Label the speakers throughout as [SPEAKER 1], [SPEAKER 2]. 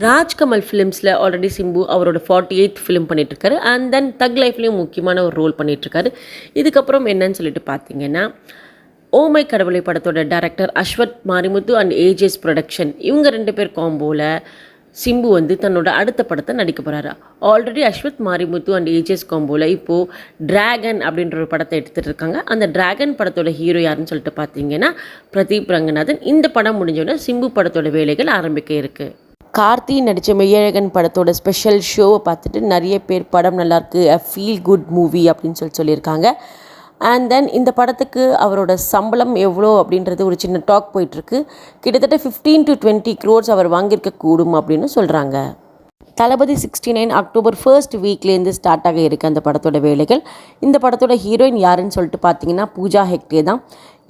[SPEAKER 1] Rajkamal ஃபிலிம்ஸில் already Simbu அவரோட 48th film பண்ணிகிட்ருக்காரு. And then தக் லைஃப்லேயும் முக்கியமான ஒரு ரோல் பண்ணிகிட்ருக்காரு. இதுக்கப்புறம் என்னன்னு சொல்லிட்டு பார்த்தீங்கன்னா, ஓ மை கடவுளை படத்தோட director Ashwath Marimuthu and AGS production, இவங்க 2 பேர் காம்போவில் சிம்பு வந்து தன்னோட அடுத்த படத்தை நடிக்க போகிறாரு. ஆல்ரெடி அஸ்வத் மாரிமுத்து அண்ட் ஏஜேஸ் காம்போவில் இப்போது டிராகன் அப்படின்ற ஒரு படத்தை எடுத்துகிட்டு இருக்காங்க. அந்த டிராகன் படத்தோட ஹீரோ யாருன்னு சொல்லிட்டு பார்த்தீங்கன்னா பிரதீப் ரங்கநாதன். இந்த படம் முடிஞ்சோடனே சிம்பு படத்தோட வேலைகள் ஆரம்பிக்க இருக்குது. கார்த்தி நடித்த மெய்யழகன் படத்தோட ஸ்பெஷல் ஷோவை பார்த்துட்டு நிறைய பேர் படம் நல்லாயிருக்கு, அ ஃபீல் குட் மூவி அப்படின்னு சொல்லியிருக்காங்க. அண்ட் தென் இந்த படத்துக்கு அவரோட சம்பளம் எவ்வளோ அப்படின்றது ஒரு சின்ன டாக் போயிட்டுருக்கு. கிட்டத்தட்ட 15 to 20 crores அவர் வாங்கியிருக்க கூடும் அப்படின்னு சொல்கிறாங்க. தளபதி 69 அக்டோபர் 1st வீக்லேருந்து ஸ்டார்ட் ஆக இருக்குது அந்த படத்தோட வேலைகள். இந்த படத்தோட ஹீரோயின் யாருன்னு சொல்லிட்டு பார்த்தீங்கன்னா பூஜா ஹெக்டே தான்.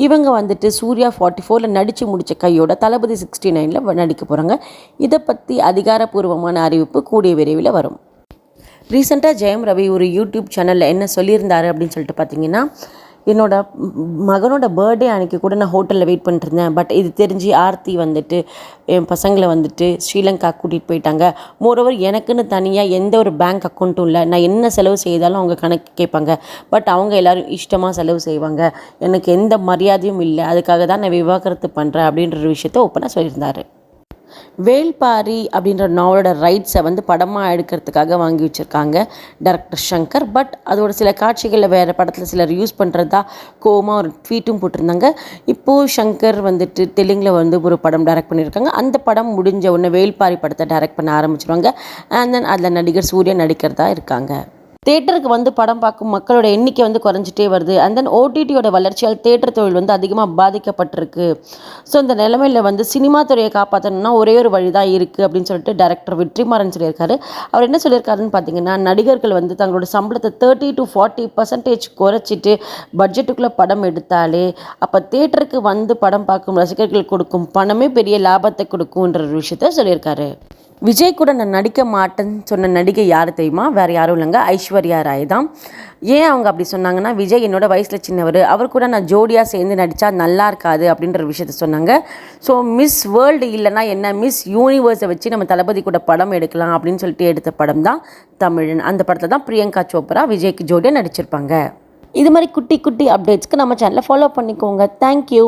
[SPEAKER 1] இவங்க வந்துட்டு சூர்யா 44ல் நடித்து முடித்த கையோட தளபதி 69ல் நடிக்க போகிறாங்க. இதை பற்றி அதிகாரப்பூர்வமான அறிவிப்பு கூடிய விரைவில் வரும். ரீசெண்டாக ஜெயம் ரவி ஒரு யூடியூப் சேனலில் என்ன சொல்லியிருந்தார் அப்படின்னு சொல்லிட்டு பார்த்தீங்கன்னா, என்னோட மகனோட பர்த்டே அன்றைக்கி கூட நான் ஹோட்டலில் வெயிட் பண்ணிட்டுருந்தேன். பட் இது தெரிஞ்சு ஆர்த்தி வந்துட்டு என் பசங்களை வந்துட்டு ஸ்ரீலங்கா கூட்டிகிட்டு போயிட்டாங்க. மோரோவர் எனக்குன்னு தனியாக எந்த ஒரு பேங்க் அக்கௌண்ட்டும் இல்லை. நான் என்ன செலவு செய்தாலும் அவங்க கணக்கு கேட்பாங்க. பட் அவங்க எல்லோரும் இஷ்டமாக செலவு செய்வாங்க. எனக்கு எந்த மரியாதையும் இல்லை. அதுக்காக தான் நான் விவாகரத்து பண்ணுறேன் அப்படின்ற ஒரு விஷயத்த ஓப்பனாக சொல்லியிருந்தார். வேள்பாரி அப்படின்ற நாவலோட ரைட்ஸை வந்து படமாக எடுக்கிறதுக்காக வாங்கி வச்சுருக்காங்க டைரக்டர் சங்கர். பட் அதோட சில காட்சிகளில் வேறு படத்தில் சிலர் யூஸ் பண்ணுறதா கோவமாக ஒரு ட்வீட்டும் போட்டிருந்தாங்க. இப்போது சங்கர் வந்துட்டு தெலுங்கில் வந்து ஒரு படம் டைரக்ட் பண்ணியிருக்காங்க. அந்த படம் முடிஞ்ச உடனே வேள்பாரி படத்தை டைரக்ட் பண்ண ஆரம்பிச்சிருவாங்க. அண்ட் தென் அதில் நடிகர் சூர்யா நடிக்கிறதா இருக்காங்க. தேட்டருக்கு வந்து படம் பார்க்கும் மக்களோட எண்ணிக்கை வந்து குறைஞ்சிட்டே வருது. அண்ட் தென் ஓடிடியோட வளர்ச்சியால் தேட்டர் தொழில் வந்து அதிகமாக பாதிக்கப்பட்டிருக்கு. ஸோ இந்த நிலைமையில் வந்து சினிமா துறையை காப்பாற்றணும்னா ஒரே ஒரு வழி தான் இருக்குது அப்படின்னு சொல்லிட்டு டைரக்டர் வெற்றிமாறன் சொல்லியிருக்காரு. அவர் என்ன சொல்லியிருக்காருன்னு பார்த்தீங்கன்னா, நடிகர்கள் வந்து தங்களோட சம்பளத்தை 30 to 40% குறைச்சிட்டு பட்ஜெட்டுக்குள்ளே படம் எடுத்தாலே அப்போ தேட்டருக்கு வந்து படம் பார்க்கும் ரசிகர்கள் கொடுக்கும் பணமே பெரிய லாபத்தை கொடுக்கும்ன்ற ஒரு விஷயத்த சொல்லியிருக்காரு. விஜய் கூட நான் நடிக்க மாட்டேன்னு சொன்ன நடிகை யார் தெரியுமா? வேறு யாரும் இல்லைங்க, ஐஸ்வர்யா ராய் தான். ஏன் அவங்க அப்படி சொன்னாங்கன்னா, விஜய் என்னோட வயசில் சின்னவர், அவர் கூட நான் ஜோடியாக சேர்ந்து நடித்தா நல்லா இருக்காது அப்படின்ற விஷயத்த சொன்னாங்க. ஸோ மிஸ் வேர்ல்டு இல்லைனா என்ன, மிஸ் யூனிவர்ஸை வச்சு நம்ம தளபதி கூட படம் எடுக்கலாம் அப்படின்னு சொல்லிட்டு எடுத்த படம் தான் தமிழன். அந்த படத்தில் தான் பிரியங்கா சோப்ரா விஜய்க்கு ஜோடியாக நடிச்சிருப்பாங்க. இது மாதிரி குட்டி குட்டி அப்டேட்ஸ்க்கு நம்ம சேனலை ஃபாலோ பண்ணிக்கோங்க. தேங்க்யூ.